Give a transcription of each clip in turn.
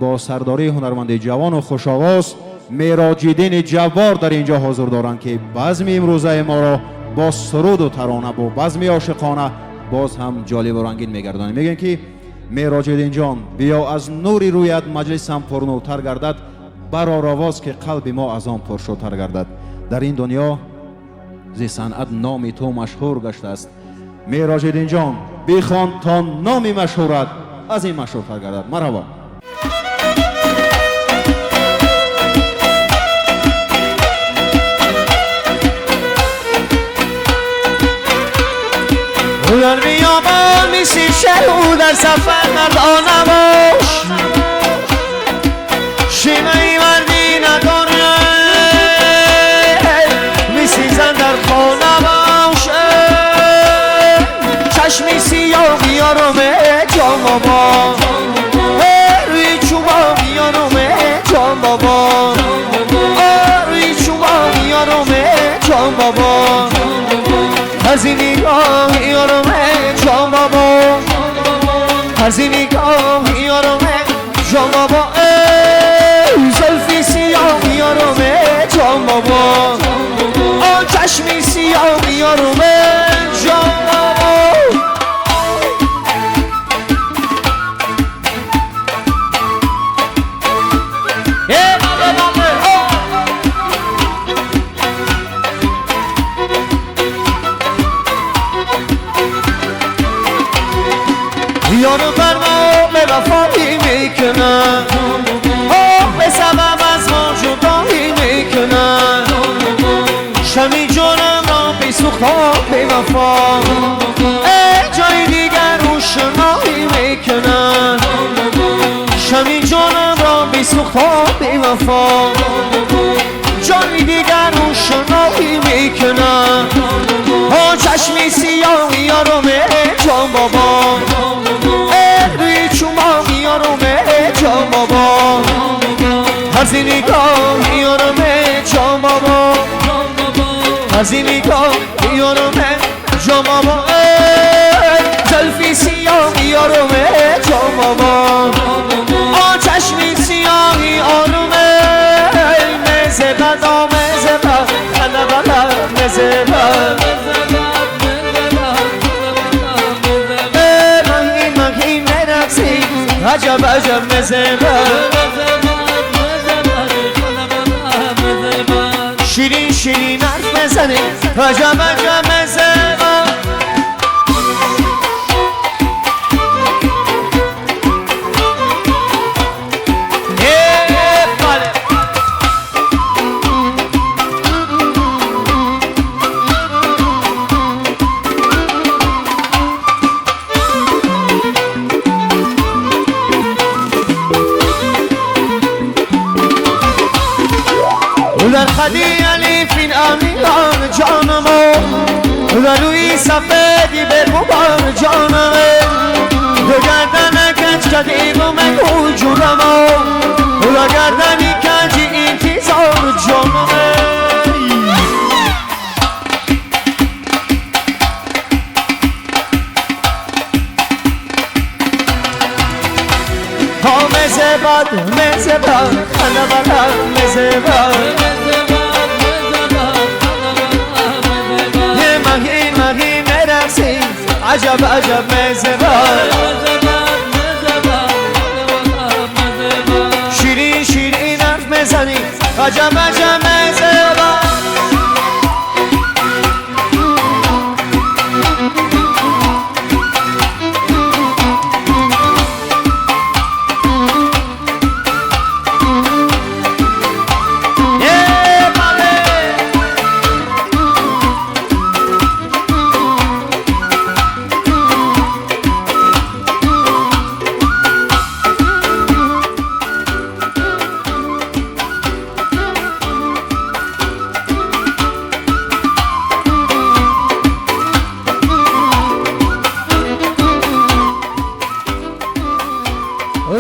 با سرداری هنرمند جوان و خوش آواز معراج‌الدین جبار در اینجا حضور دارند که بزم امروزه ما را با سرود و ترانه با بزم عاشقانه باز هم جالب و رنگین میگردانیم. میگن که معراج‌الدین جان بیا از نوری رویت مجلس هم پرنورتر گردد، برآر آواز که قلب ما از آن پرشوتر گردد. در این دنیا ز صنعت نام تو مشهور گشته است، معراج‌الدین جان بخوان تا نام مشهورت از این مشهورتر گردد. مرحبا. در بیابان میسی شهو در سفر مردانه باش، شیمه مردی نداره میسی زن در خانه باش، چشمی سیاه بیارمه جان بابا، روی چوبا بیارمه جان بابا، روی چوبا بیارمه جان بابا، از این نگاه یارمه جان بابا، از این نگاه یارمه جان بابا، زلفی سیاه یارمه جان بابا، آن چشمی سیاه یارمه جان بابا. یارو بر ما به وفایی میکنن، به سبب از ما جدایی میکنن، شمی جانم را بی سوختا به وفا، جای دیگر روشنایی میکنن، شمی جانم را بی سوختا به وفا، جای دیگر روشنایی میکنن، چشمی سیاه یارمه جان بابا، روی چوما یارمه جان بابا، از این نگاه یارمه جان بابا، از این نگاه یارمه جان بابا، زلفی سیاه یارمه جان بابا، آن چشمی سیاهی آرمه، مزه بدا مزه بد خنده بدا مزه بد، عجب عجب مزه بد، شیرین شیرین حرف بزنه عجب عجب مزه بد. در خدی الفین امیران جانمو، در روی سفیدی برموبان جانمه، در گردن کج کدی رو مگو جونمو، در گردنی کجی انتظار جانمه، مزه بد مزه بد خنده بد مزه بد، مهی مرقصی عجب عجب مزه بد، شیرین شیرین حرف میزنی عجب عجب مزه بد.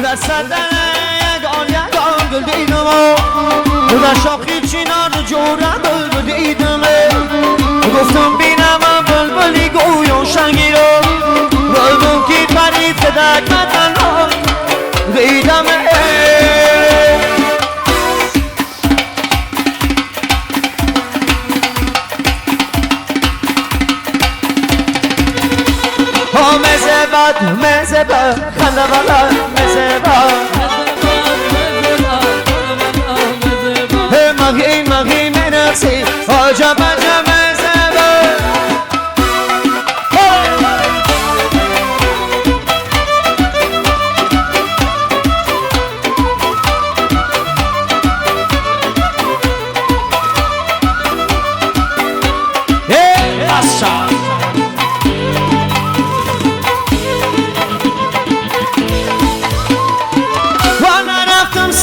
در صدر یگان گل دیدم و در شاخی چینار جورم بلبل دیدم، گفتم بینم بلبلی گویا شنگی رو بلبل کی پرید فدک مدن دیدم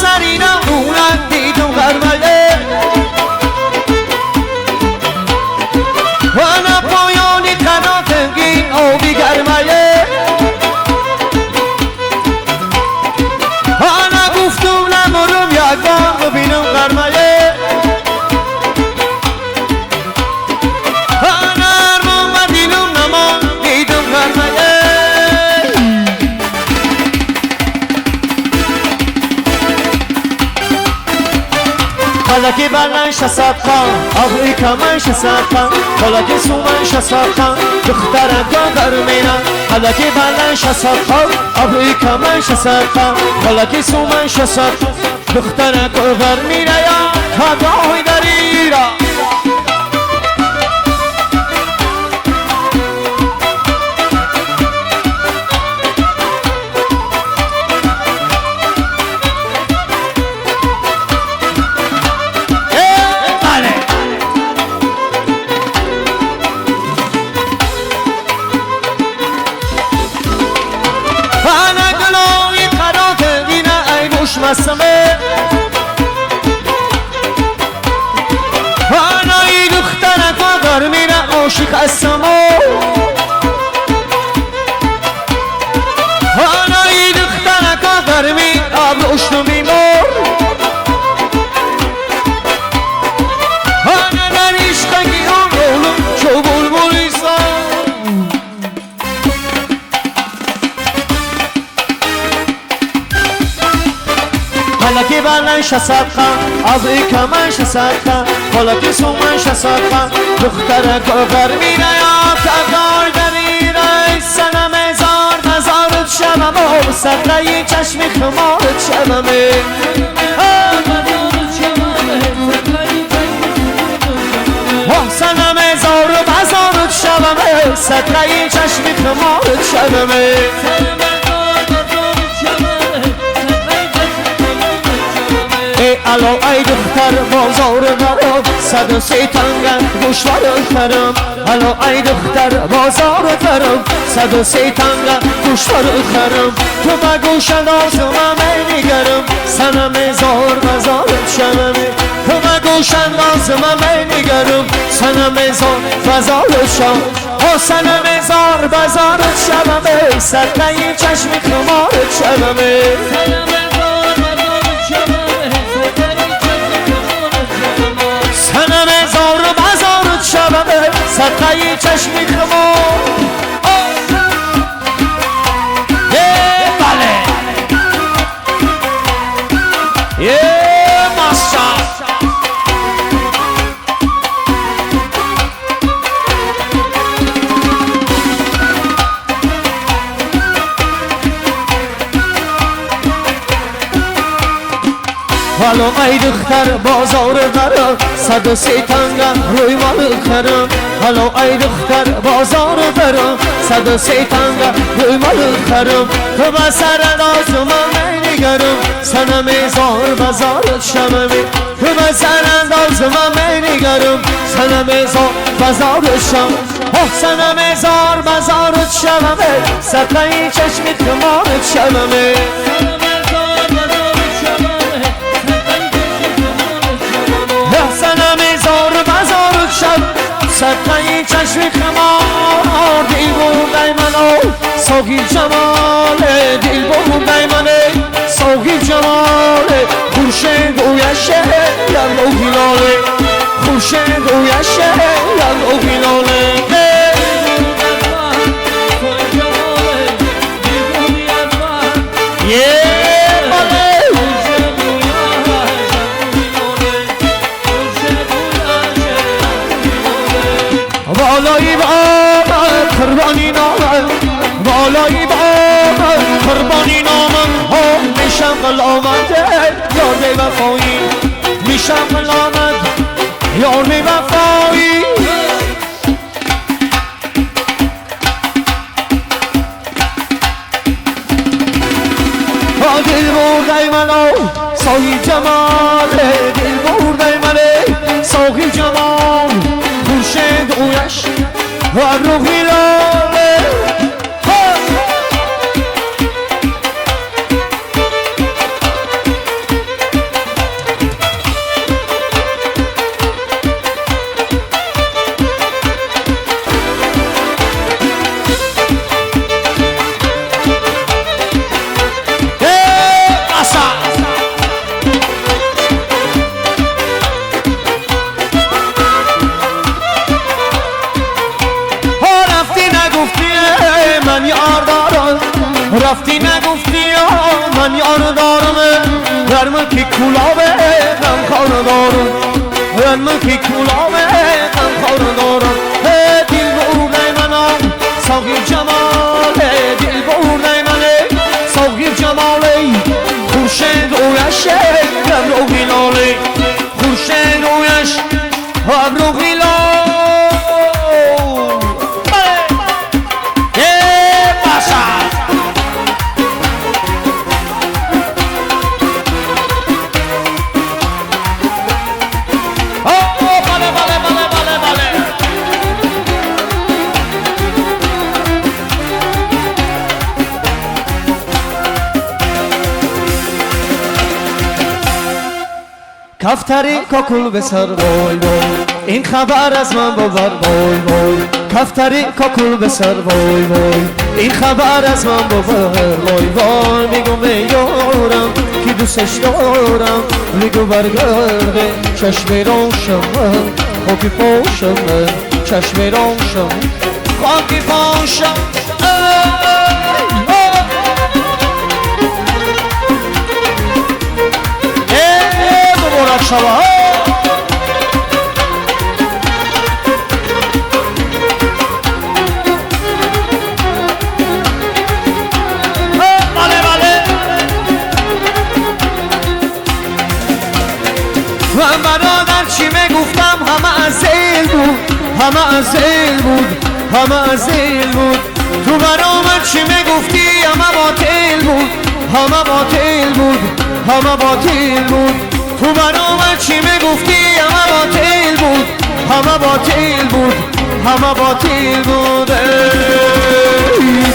سرینا اونم دیدم غرمله وانا پایانی قناتنگین آبی گرمله وانا گفتم نمرم یک بار ببینم غرمله وانا ارمان و دیدم نمان دیدم غرمله حالا که بلنش صدقان آبی کمنش صدقان حالا که سومنش صدقان دخترم که گرمینا حالا که بلنش صدقان آبی کمنش صدقان حالا که سومنش صدقان دخترم که گرمینا یا کدای دریرا مسمه آنایی دخترک و گرمینه عاشق هستمو آنایی دخترک و گرمین آب اشتو میمور آنا در عشق گیرم رولم چو بلبلیستان حالا که بلنش صدقان آبی کمنش صدقان حالا که سومنش صدقان دخترک و گرمینه یا تقای دریره سنم زار مزارت شبم و صدقه چشمی خمارت شبم سنم زار مزارت شبم صدقه چشمی خمارت شبم الو ای دختر بازار برام 130 تنگم گوشوار خرم الو ای دختر بازار برام 130 تنگم گوشوار خرم تو بگوش اندازم من نگرم سنم زار مزارت شمم تو بگوش اندازم من نگرم سنم زار مزارت شم او سنم زار بزارت شمم صدقه چشمی خمارت شمم سنم زار بزارت شبم صدقه چشمی خمار بله ماشا حالا ای دختر بازار برم 130 تنگم روی مال خرم حالا ای دختر بازار برم 130 تنگم روی مال خرم تو به سر اندازم من نگرم سنم زار بزارت شممی تو به سر اندازم من نگرم سنم زار بزارت شم سنم زار بزارت شممی صدقه چشمی خمارت شممی صدقه چشمی خمار دل بردی منو ساقی جماله دل بردی منه ساقی جماله خورشید گویشه یلو هلاله خورشید گویشه یلو هلاله بالایی با قربانی نامم بالایی با قربانی نامم ها میشم غلامت یار بی وفایی میشم غلامت یار بی وفایی دل بردی منو ساقی جماله دل بردی منه ساقی جمال خورشید اویش و ابرو هلاله رفتی نگفتی من یار دارم در ملکی کلابه غم خار دارم در ملکی کلابه غم خار دارم دل برده منو ساقی جماله دل برده منه ساقی جماله خورشید رویش ابرو هلاله خورشید رویش ابرو هلاله کفتری کاکل به سر وای وای این خبر از من ببر وای وای کفتری کاکل به سر وای وای این خبر از من ببر وای وای میگم به یارم که دوستش دارم میگو برگرده چشم روشن خاکی پاشم چشم روشن خاکی پاشم شوا من برادر چی میگفتم همه از زیل بود همه از زیل بود همه از زیل بود تو برامن چی میگفتی همه باطل بود همه باطل بود همه باطل بود تو برامن چی میگفتی همه باطل بود همه باطل بود همه باطل بود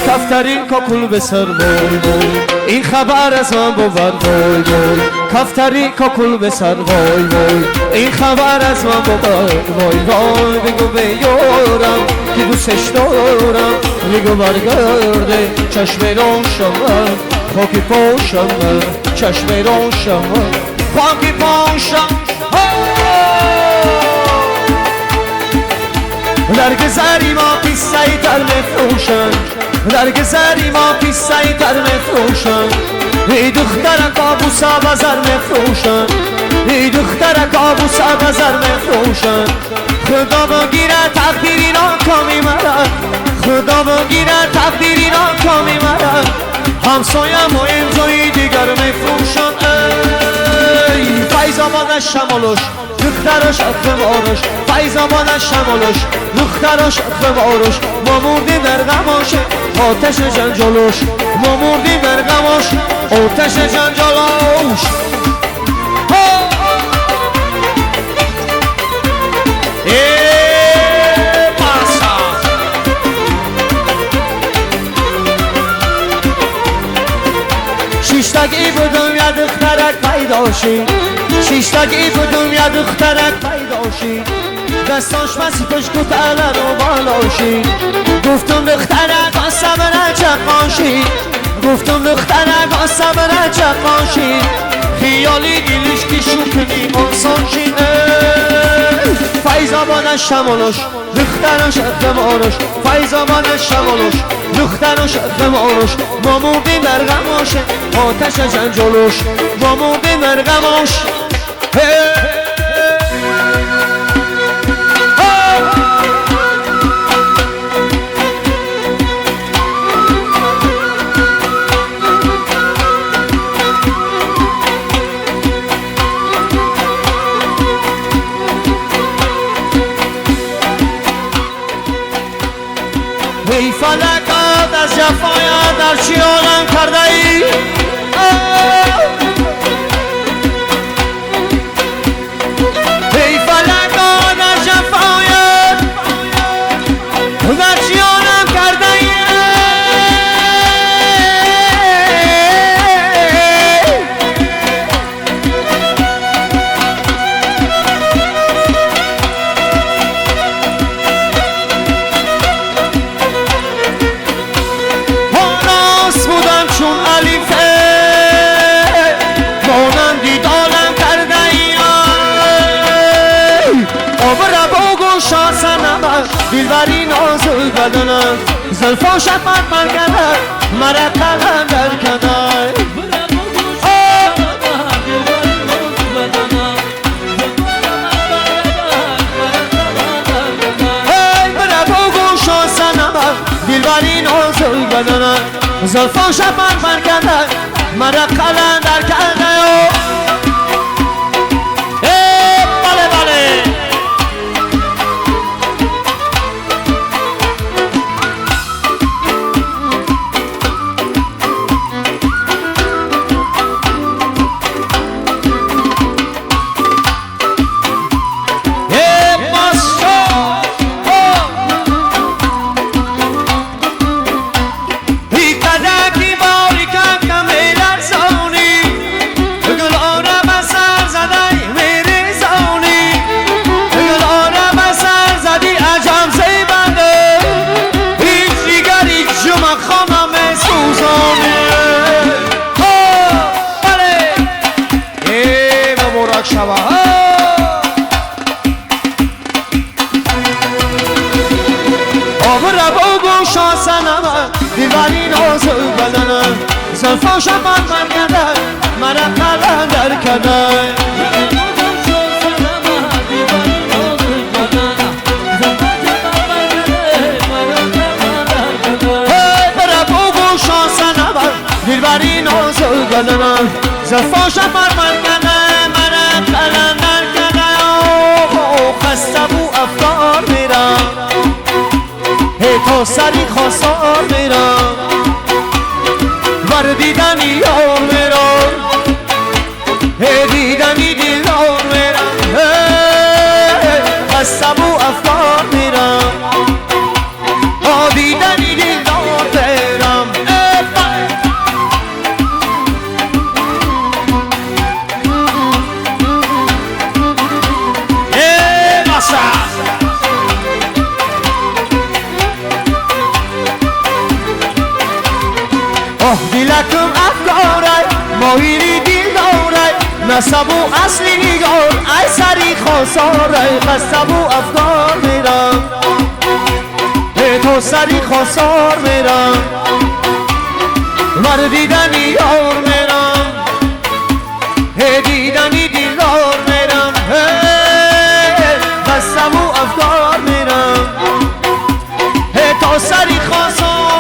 کفتری کاکل به سر وای وای این خبر از من ببر وای وای کفتری کاکل به سر وای وای این خبر از من ببر وای وای بگو به یارم که دوستش دارم بگو برگرده چشم روشن خاکی پاشم چشم روشن خاکی پاشم در گذری ما پیسایی تر میفروشن در گذری ما پیسایی تر میفروشن ای دختر کابوسا بازار میفروشن ای دختر کابوسا بازار میفروشن خدا بگیره تقدیری ناکامی مرا خدا بگیره تقدیری ناکامی مرا همسایم و امضای دیگر میفروشن فیض‌آباد شمالش دختراش اخم آرش فیض‌آباد شمالش دختراش اخم آرش ما مردیم در غماش آتش جنجالش ما مردیم در غماش آتش جنجالش شیشتگی بودم یا دخترک پیدا شید شیشتگی بودم یا دخترک پیدا شید دستاش بسی پشت کتله رو بالا شید گفتم دخترک آسم رجب باشید گفتم دخترک آسم رجب باشید خیالی دیلش که شکنی آسان شید فیض‌آباد شمالش دختراش اخم آرش فیض‌آباد شمالش دختراش اخم آرش ما مردیم در غماش آتش جنجالش ما مردیم در غماش ای فلکات از جفایت در چی عالم کرده ای ای فلکات از جفایت در چی عالم کرده ای دلبری نازل بدنم زلفاش من کنه مرا قلندر کنه دلبری نازل بدنه زلفاش من کنه مرا قلندر کنه بله بله دلبری نازل بدنه زلفاش من کنه مرا قلندر کنه بره بگو شانسنه دلبری نازل بدنه زلفاش من کنه مرا قلندر کنه خسته بو افکار میرم تو سری خواستار میرم ور دیدنی یار میرم دیدنی دیدار میرم خسته بو افکار میرم دیدنی دیدار میرم دیلکم افکاره ماهیری دیل داره نسبو اصلی نگار ای سری خواستاره خستبو افکار میرم تو سری خواستار میرم ور دیدنی یار میرم دیدنی دیلدار میرم خستبو افکار میرم تو سری خواستار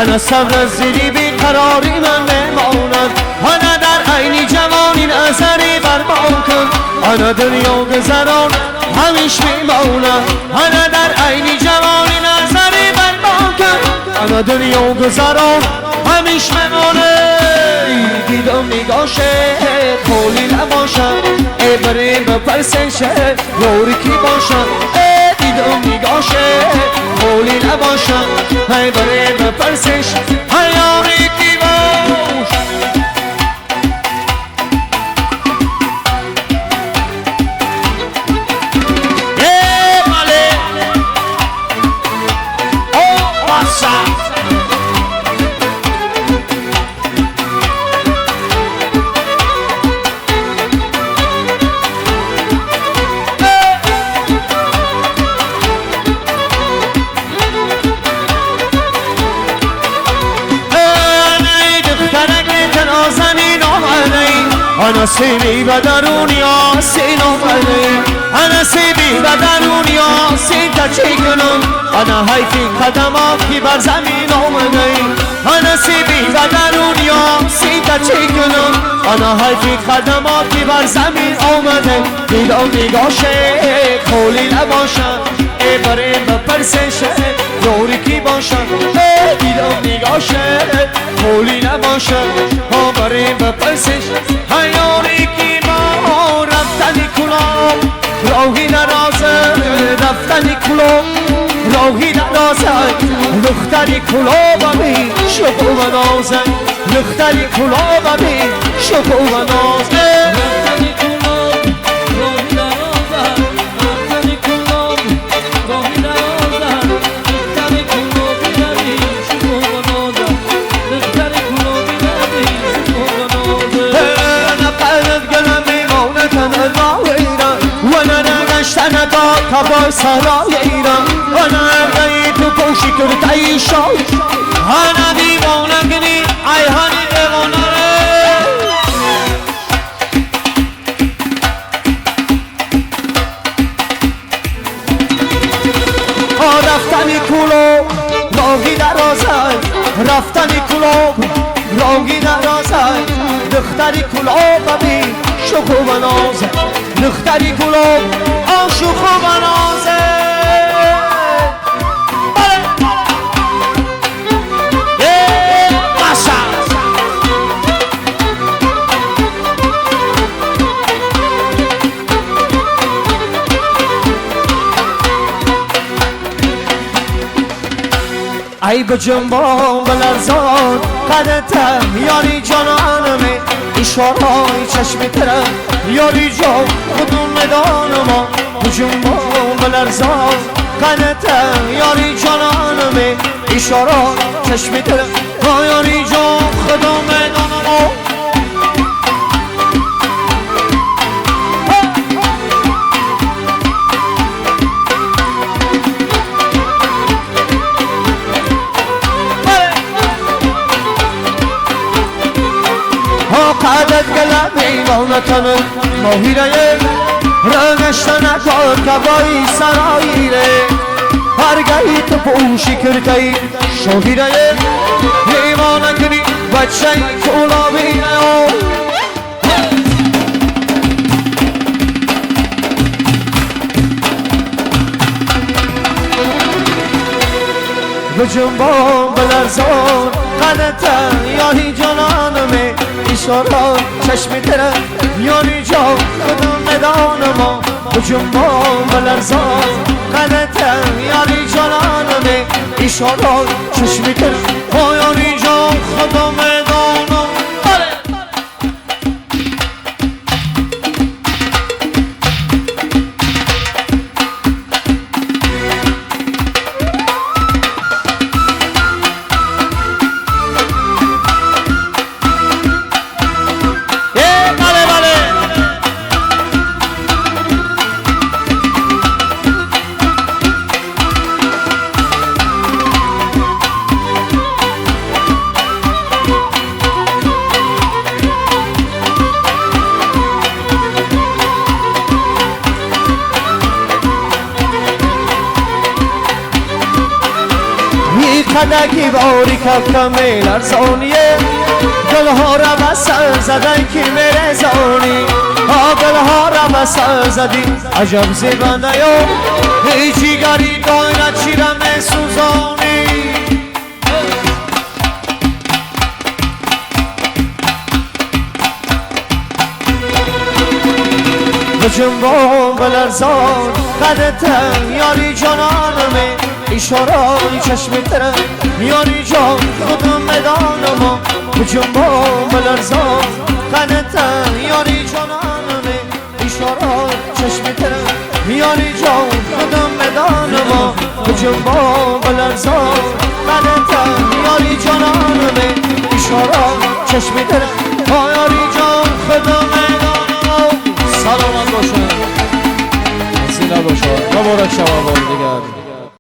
انا صبر زیری بیقراری من بمانم انا در عینی جوانی نظری برمان کن انا دنیا گذران همیش میمانم انا در عینی جوانی نظری برمان کن انا دنیا گذران همیش میمانم دیدم نگاشه خولی نباشم بریم بپرسشه روری کی باشم دیدم نگاشه خولی نباشم بریم بپرسش یاری کی باش ماله او باسا انا سیبی و درونی آسین آمده انا سیبی و درونی آسین تا چی کنم انا حیفی قدماتی بر زمین آمده انا سیبی و درونی آسین تا چی کنم انا حیفی قدماتی بر زمین آمده دیدم نگاشه خولی نباشم بریم بپرسشه یاری کی باشم دیدم نگاشه خولی نباشم بریم بپرسش یاری کی با رفتنی کلام راهی نرازه رفتنی کلام راهی نرازه دختری کلاممی شکو و نازه دختری کلاممی شکو و نازه رفتنی کلام راهی نرازه رفتنی کلام راهی نرازه دختری کلاممی شکو و نازه دختری کلاممی شکو و نازه انا قلب گلم میمونه تنها ویران و ننگشتن تا سرای ایران هنردهی تو پوشی کرده شاد هنه دیوانه کنی ای هنی دیوانه رفتنی کلوب راهی درازای رفتنی کلوب راهی درازای دختری کلوب ببین شوخ و بنازه دختری کلوب آشوخ و بنازه ای به جنبان بلرزان قدتم یاری جانانمه اشارای چشمی ترم یاری جان خودم مدانم به جنبان بلرزان قدتم یاری جانانمه اشارای چشمی ترم یاری جان خودم مدانم قدت گلمی مونتن ماهیره رنگشتن کار کبایی سراییره هرگاهی تو پوشی کرده شوهیره لیوانه کنی بچه کلابیره به جنبان بلرزان قدتن یاری جانانمه اشارات چشمی ترم یاری جان خودم ندانم به جنبان بلرزان قدتن یاری جانانمه اشارات چشمی ترم یاری جان خودم ندانم خدکی باری کمی لرزانیه گلها را بسر زدن که میره زانی گلها را بسر زدی عجب زیبنده یا هیچی گری دایره چی را می سوزانی به جنبان بلرزان قدتم یاری جانانمه اشارای چشمی ترم یاری جان خودم مدانم به جنبان بلرزان قدتم یاری جانانمه اشارای چشمی ترم یاری جان خودم مدانم به جنبان بلرزان قدتم یاری جانانمه اشارای چشمی ترم یاری جان خودم مدانم سلامت باشه زینا باشه مبارک شما بار دیگر